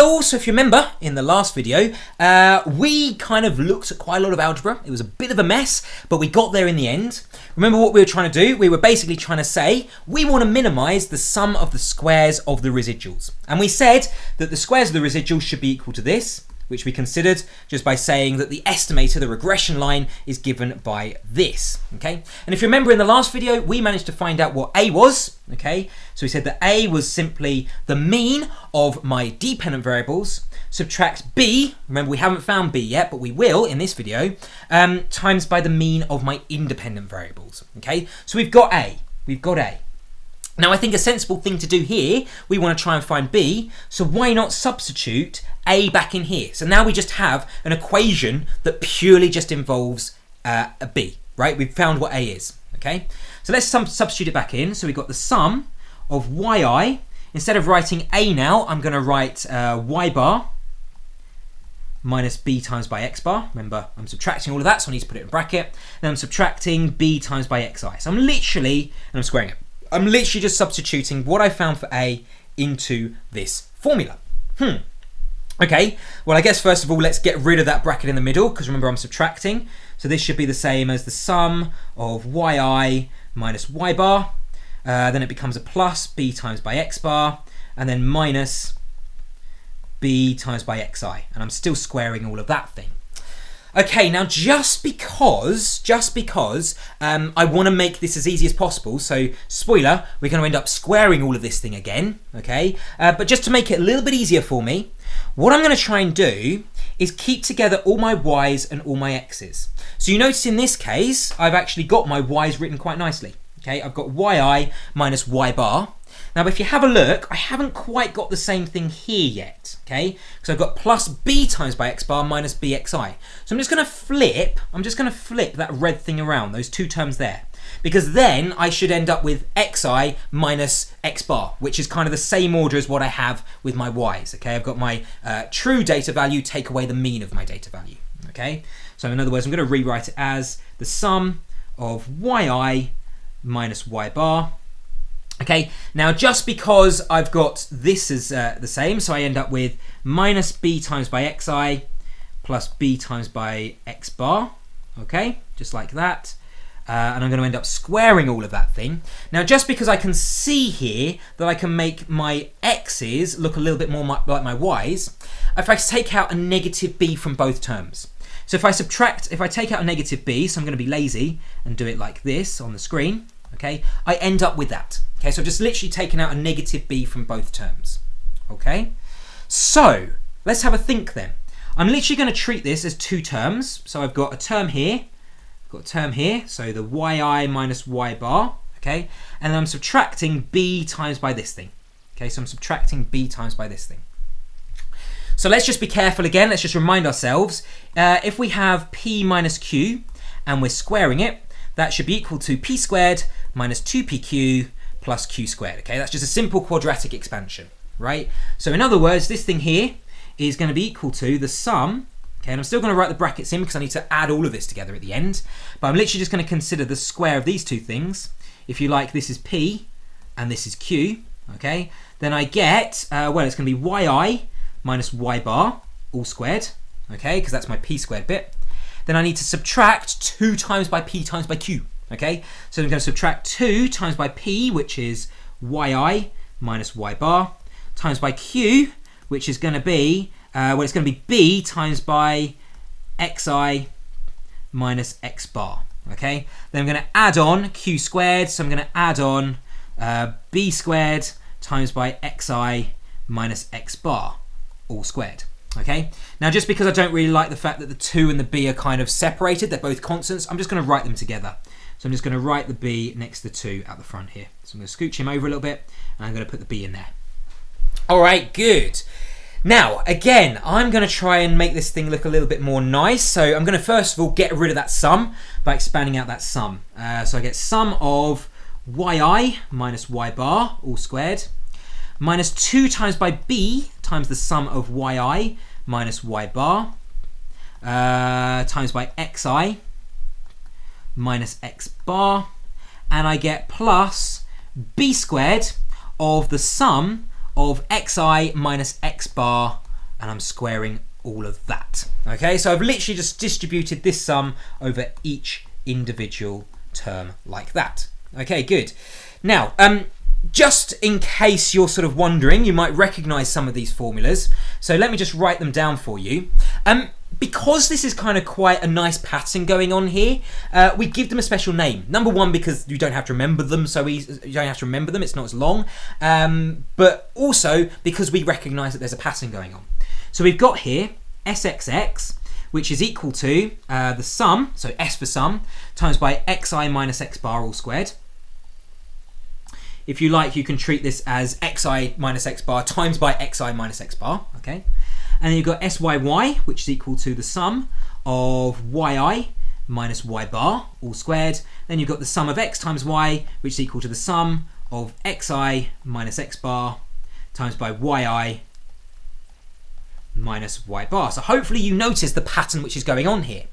Hello, so if you remember in the last video, we kind of looked at quite a lot of algebra. It was a bit of a mess, but we got there in the end. Remember what we were trying to do? We were basically trying to say we want to minimize the sum of the squares of the residuals. And we said that the squares of the residuals should be equal to this, which we considered just by saying that the estimator, the regression line, is given by this, okay? And if you remember in the last video, we managed to find out what A was, okay? So we said that A was simply the mean of my dependent variables, subtract B, remember we haven't found B yet, but we will in this video, times by the mean of my independent variables, okay? So we've got A. Now I think a sensible thing to do here, we want to try and find B, so why not substitute A back in here? So now we just have an equation that purely just involves a B, right? We've found what A is, okay? So let's substitute it back in. So we've got the sum of yi. Instead of writing A now, I'm going to write y bar minus B times by x bar. Remember, I'm subtracting all of that, so I need to put it in bracket. Then I'm subtracting B times by xi. So I'm literally, and I'm squaring it. I'm literally just substituting what I found for A into this formula. Okay, well I guess first of all let's get rid of that bracket in the middle because remember I'm subtracting. So this should be the same as the sum of yi minus y bar. Then it becomes a plus B times by x bar and then minus B times by xi. And I'm still squaring all of that thing. Okay, now just because I want to make this as easy as possible, so spoiler, we're going to end up squaring all of this thing again, okay? But just to make it a little bit easier for me, what I'm going to try and do is keep together all my y's and all my x's. So you notice in this case, I've actually got my y's written quite nicely, okay? I've got yi minus y bar. Now, if you have a look, I haven't quite got the same thing here yet, okay? Because I've got plus B times by x bar minus BXI. So I'm just going to flip that red thing around, those two terms there. Because then I should end up with xi minus x bar, which is kind of the same order as what I have with my y's, okay? I've got my true data value, take away the mean of my data value, okay? So in other words, I'm going to rewrite it as the sum of yi minus y bar. Okay, now just because I've got this as the same, so I end up with minus B times by xi plus B times by x bar, okay, just like that. And I'm going to end up squaring all of that thing. Now just because I can see here that I can make my x's look a little bit more like my y's, if I take out a negative b from both terms. So if I take out a negative b, so I'm going to be lazy and do it like this on the screen, okay, I end up with that. Okay, so I've just literally taken out a negative b from both terms. Okay, so let's have a think then. I'm literally going to treat this as two terms. So I've got a term here, so the yi minus y bar, okay, and then I'm subtracting b times by this thing. Okay, so I'm subtracting b times by this thing. So let's just be careful again, let's just remind ourselves, if we have p minus q and we're squaring it, that should be equal to p squared minus 2pq plus q squared, okay? That's just a simple quadratic expansion, right? So in other words, this thing here is going to be equal to the sum, okay, and I'm still going to write the brackets in because I need to add all of this together at the end, but I'm literally just going to consider the square of these two things. If you like, this is p and this is q, okay? Then I get, well, it's going to be yi minus y bar all squared, okay, because that's my p squared bit. Then I need to subtract 2 times by p times by q. Okay, so I'm going to subtract 2 times by p, which is yi minus y bar, times by q, which is going to be, well, it's going to be b times by xi minus x bar. Okay, then I'm going to add on q squared, so I'm going to add on b squared times by xi minus x bar, all squared. Okay, now just because I don't really like the fact that the 2 and the b are kind of separated, they're both constants, I'm just going to write them together. So I'm just going to write the b next to the 2 at the front here. So I'm going to scooch him over a little bit and I'm going to put the b in there. All right, good. Now, again, I'm going to try and make this thing look a little bit more nice. So I'm going to first of all get rid of that sum by expanding out that sum. So I get sum of yi minus y bar all squared minus 2 times by b times the sum of yi minus y bar times by xi minus x bar, and I get plus b squared of the sum of xi minus x bar and I'm squaring all of that. Okay, so I've literally just distributed this sum over each individual term like that. Okay, good. Now, just in case you're sort of wondering, you might recognize some of these formulas. So let me just write them down for you. Because this is kind of quite a nice pattern going on here, we give them a special name. Number one, because you don't have to remember them so easy, you don't have to remember them, it's not as long. But also because we recognize that there's a pattern going on. So we've got here SXX, which is equal to the sum, so S for sum, times by xi minus x bar all squared. If you like, you can treat this as xi minus x bar times by xi minus x bar, okay? And then you've got SYY, which is equal to the sum of yi minus y bar, all squared. Then you've got the sum of x times y, which is equal to the sum of xi minus x bar times by yi minus y bar. So hopefully you notice the pattern which is going on here.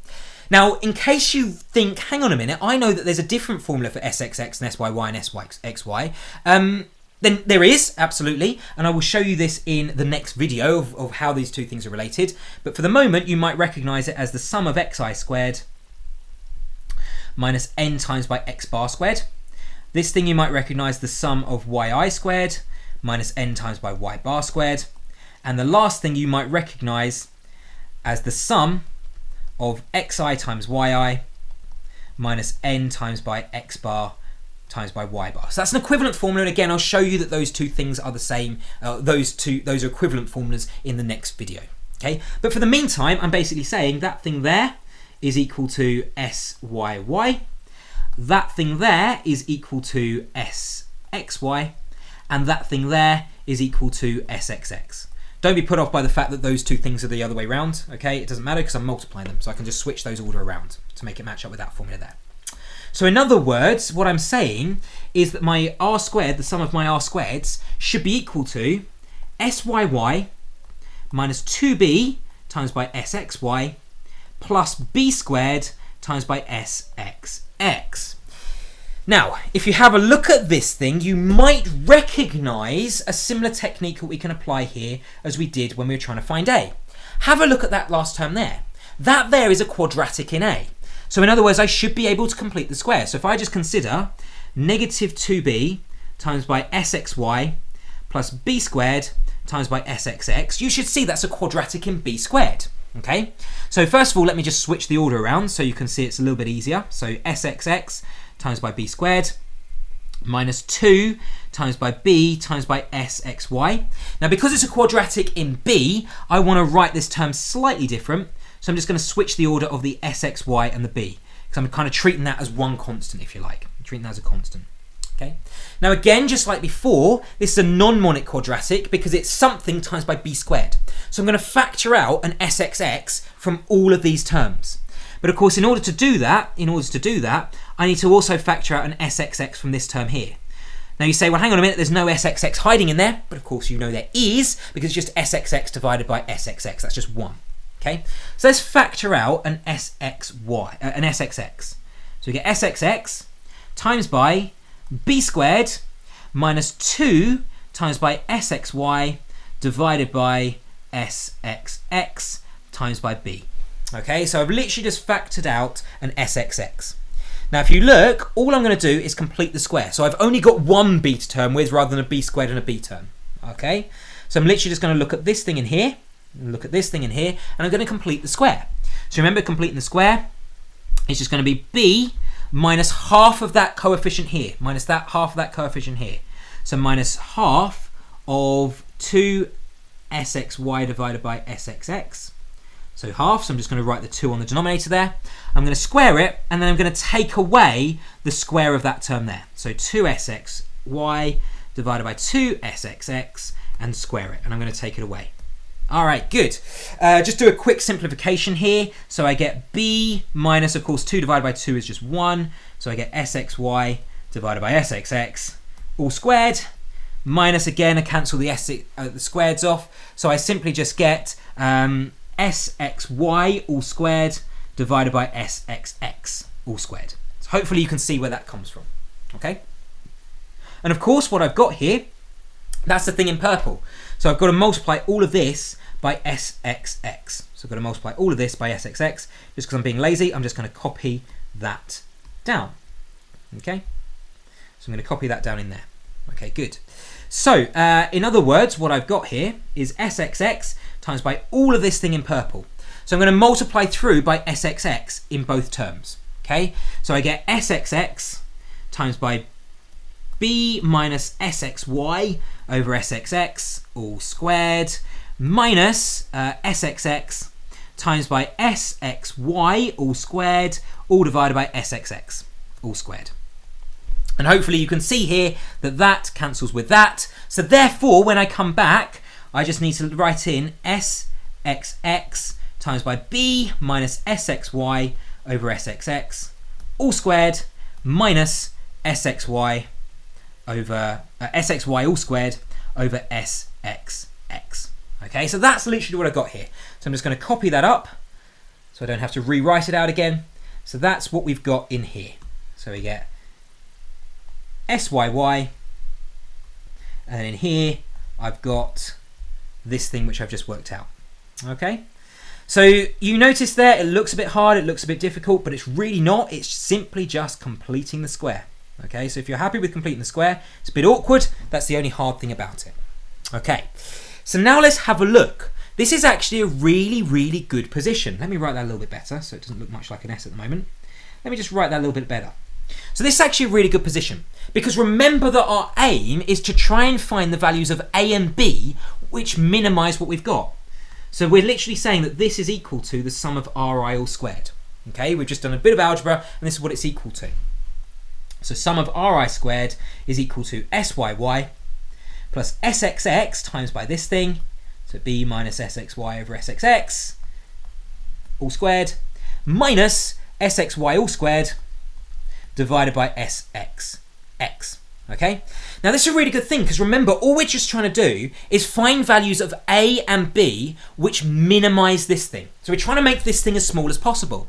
Now, in case you think, hang on a minute, I know that there's a different formula for SXX and SYY and SXY. Then there is, absolutely, and I will show you this in the next video of how these two things are related. But for the moment, you might recognize it as the sum of xi squared minus n times by x bar squared. This thing you might recognize the sum of yi squared minus n times by y bar squared. And the last thing you might recognize as the sum of xi times yi minus n times by x bar times by y bar. So that's an equivalent formula, and again I'll show you that those two things are the same. Those are equivalent formulas in the next video. Okay, but for the meantime, I'm basically saying that thing there is equal to SYY, that thing there is equal to SXY, and that thing there is equal to SXX. Don't be put off by the fact that those two things are the other way around, okay? It doesn't matter because I'm multiplying them, so I can just switch those order around to make it match up with that formula there. So in other words, what I'm saying is that my r squared, the sum of my r squareds, should be equal to SYY minus 2b times by SXY plus b squared times by SXX. Now, if you have a look at this thing, you might recognize a similar technique that we can apply here as we did when we were trying to find a. Have a look at that last term there. That there is a quadratic in a. So in other words, I should be able to complete the square. So if I just consider negative 2b times by SXY plus b squared times by SXX, you should see that's a quadratic in b squared. Okay, so first of all, let me just switch the order around so you can see it's a little bit easier. So SXX times by b squared minus 2 times by b times by SXY. Now, because it's a quadratic in b, I want to write this term slightly different. So I'm just going to switch the order of the SXY and the b, because I'm kind of treating that as one constant, if you like. I'm treating that as a constant. Okay. Now again, just like before, this is a non-monic quadratic because it's something times by b squared. So I'm going to factor out an SXX from all of these terms. But of course, in order to do that, I need to also factor out an SXX from this term here. Now you say, well, hang on a minute, there's no SXX hiding in there, but of course you know there is, because it's just SXX divided by SXX. That's just 1. Okay, so let's factor out an SXX. So we get SXX times by b squared minus 2 times by SXY divided by SXX times by b. Okay, so I've literally just factored out an SXX. Now if you look, all I'm going to do is complete the square. So I've only got one b to term with rather than a b squared and a b term. Okay, so I'm literally just going to look at this thing in here, look at this thing in here, and I'm going to complete the square. So remember, completing the square is just going to be b minus half of that coefficient here, minus that half of that coefficient here. So minus half of 2SXY divided by SXX. So half, so I'm just going to write the 2 on the denominator there. I'm going to square it, and then I'm going to take away the square of that term there. So 2SXY divided by 2SXX and square it, and I'm going to take it away. All right, good. Just do a quick simplification here. So I get b minus, of course, 2 divided by 2 is just 1. So I get SXY divided by SXX all squared. Minus, again, I cancel the squareds off. So I simply just get SXY all squared divided by SXX all squared. So hopefully you can see where that comes from. Okay. And of course, what I've got here, that's the thing in purple. So I've got to multiply all of this by sxx. So I've got to multiply all of this by sxx. Just because I'm being lazy, I'm just going to copy that down. Okay, so I'm going to copy that down in there. Okay, good. So in other words, what I've got here is sxx times by all of this thing in purple. So I'm going to multiply through by sxx in both terms. Okay, so I get sxx times by b minus sxy over sxx all squared minus sxx times by sxy all squared all divided by sxx all squared. And hopefully you can see here that that cancels with that. So therefore, when I come back, I just need to write in sxx times by b minus sxy over sxx all squared minus sxy over sxy all squared over sxx. Okay, so that's literally what I got here. So I'm just going to copy that up so I don't have to rewrite it out again. So that's what we've got in here. So we get syy, and then in here I've got this thing which I've just worked out. Okay, so you notice there it looks a bit hard, it looks a bit difficult, but it's really not. It's simply just completing the square. Okay, so if you're happy with completing the square, it's a bit awkward. That's the only hard thing about it. Okay, so now let's have a look. This is actually a really, really good position. Let me write that a little bit better so it doesn't look much like an S at the moment. Let me just write that a little bit better. So this is actually a really good position because remember that our aim is to try and find the values of A and B which minimize what we've got. So we're literally saying that this is equal to the sum of Ri all squared. Okay, we've just done a bit of algebra and this is what it's equal to. So sum of Ri squared is equal to Syy plus Sxx times by this thing, so B minus Sxy over Sxx all squared minus Sxy all squared divided by Sxx. Okay, now this is a really good thing because remember all we're just trying to do is find values of A and B which minimize this thing. So we're trying to make this thing as small as possible.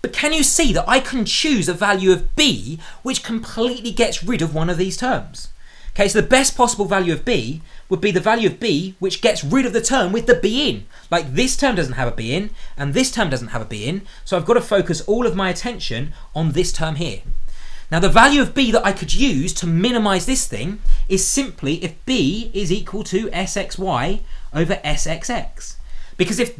But can you see that I can choose a value of B which completely gets rid of one of these terms? Okay, so the best possible value of B would be the value of B which gets rid of the term with the B in. Like this term doesn't have a B in and this term doesn't have a B in, so I've got to focus all of my attention on this term here. Now the value of B that I could use to minimize this thing is simply if B is equal to Sxy over Sxx. Because if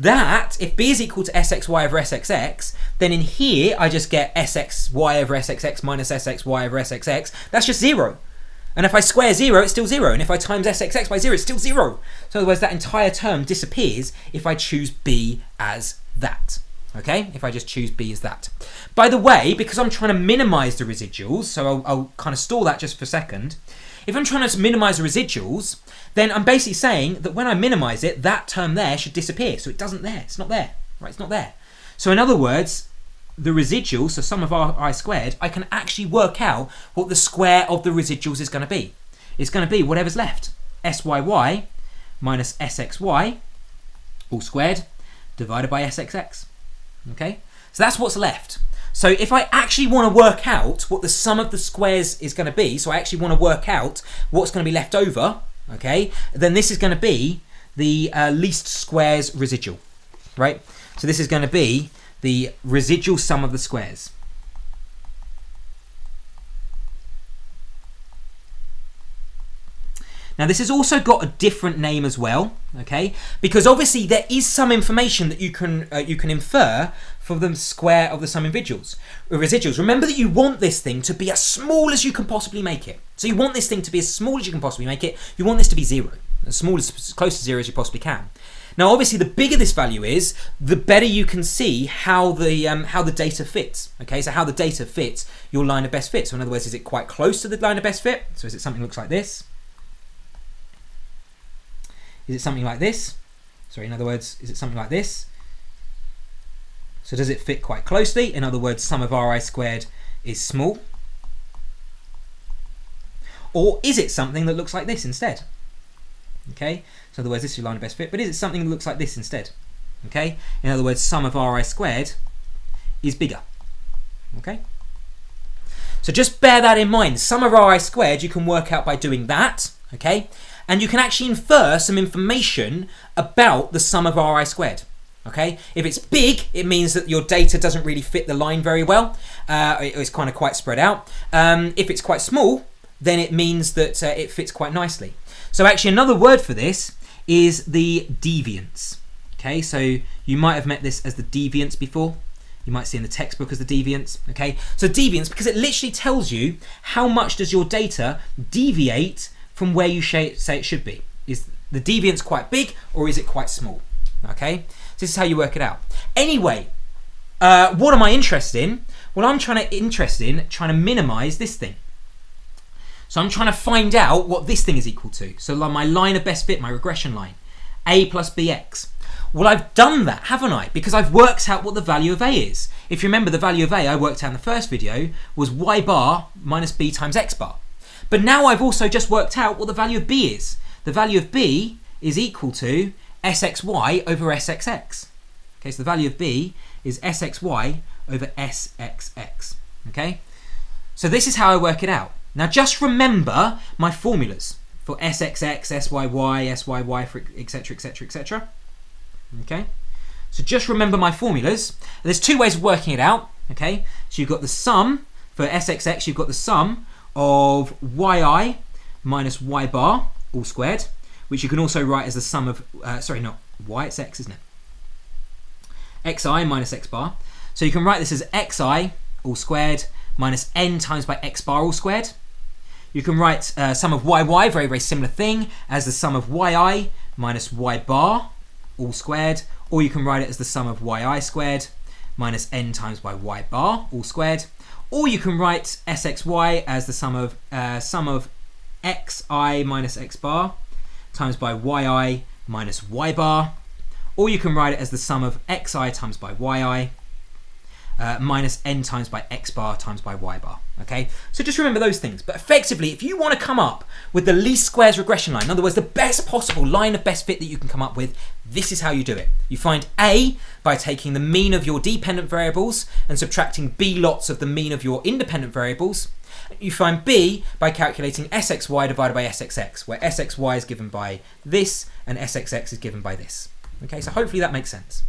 B is equal to Sxy over Sxx, then in here I just get Sxy over Sxx minus Sxy over Sxx. That's just 0. And if I square 0, it's still 0. And if I times Sxx by 0, it's still 0. So in other words, that entire term disappears if I choose B as that. Okay, if I just choose B as that. By the way, because I'm trying to minimize the residuals, so I'll kind of store that just for a second. If I'm trying to minimize the residuals, then I'm basically saying that when I minimize it, that term there should disappear. So it doesn't there, it's not there, right? It's not there. So in other words, the residual, so sum of Ri squared, I can actually work out what the square of the residuals is going to be. It's going to be whatever's left. Syy minus Sxy all squared divided by Sxx. Okay, so that's what's left. So if I actually want to work out what the sum of the squares is going to be, so I actually want to work out what's going to be left over, okay, then this is going to be the least squares residual, right? So this is going to be the residual sum of the squares. Now this has also got a different name as well, okay? Because obviously there is some information that you can infer from the square of the sum residuals. Remember that you want this thing to be as small as you can possibly make it. So you want this thing to be as small as you can possibly make it. You want this to be 0, as close to 0 as you possibly can. Now obviously the bigger this value is, the better you can see how the data fits. Okay, so how the data fits your line of best fit. So in other words, is it quite close to the line of best fit? So is it something that looks like this? Is it something like this? Sorry, in other words, is it something like this? So does it fit quite closely? In other words, sum of Ri squared is small. Or is it something that looks like this instead? Okay, so in other words, this is your line of best fit, but is it something that looks like this instead? Okay, in other words, sum of Ri squared is bigger. Okay, so just bear that in mind. Sum of Ri squared you can work out by doing that. Okay, and you can actually infer some information about the sum of ri squared. Okay, if it's big, it means that your data doesn't really fit the line very well. It's kind of quite spread out. If it's quite small, then it means that it fits quite nicely. So actually another word for this is the deviance. Okay, so you might have met this as the deviance before. You might see in the textbook as the deviance. Okay, so deviance, because it literally tells you how much does your data deviate from where you say it should be. Is the deviance quite big or is it quite small? Okay, so this is how you work it out. Anyway, what am I interested in? Well, I'm trying to minimize this thing. So I'm trying to find out what this thing is equal to. So like my line of best fit, my regression line, a plus bx. Well, I've done that, haven't I? Because I've worked out what the value of a is. If you remember, the value of a I worked out in the first video was y bar minus b times x bar. But now I've also just worked out what the value of b is. The value of b is equal to sxy over sxx. Okay, so the value of b is sxy over sxx. Okay, so this is how I work it out. Now just remember my formulas for sxx, syy, syy, for etc, etc, etc. Okay, so just remember my formulas. There's two ways of working it out. Okay, so you've got the sum for sxx, you've got the sum of yi minus y bar all squared, which you can also write as the sum of, sorry, not y, it's x, isn't it? xi minus x bar. So you can write this as xi all squared minus n times by x bar all squared. You can write sum of yy, very, very similar thing, as the sum of yi minus y bar all squared, or you can write it as the sum of yi squared minus n times by y bar all squared, or you can write sxy as the sum of xi minus x bar times by yi minus y bar, or you can write it as the sum of xi times by yi minus n times by x bar times by y bar. Okay, so just remember those things. But effectively, if you want to come up with the least squares regression line, in other words, the best possible line of best fit that you can come up with, this is how you do it. You find A by taking the mean of your dependent variables and subtracting B lots of the mean of your independent variables. You find B by calculating sxy divided by sxx, where sxy is given by this and sxx is given by this. Okay, so hopefully that makes sense.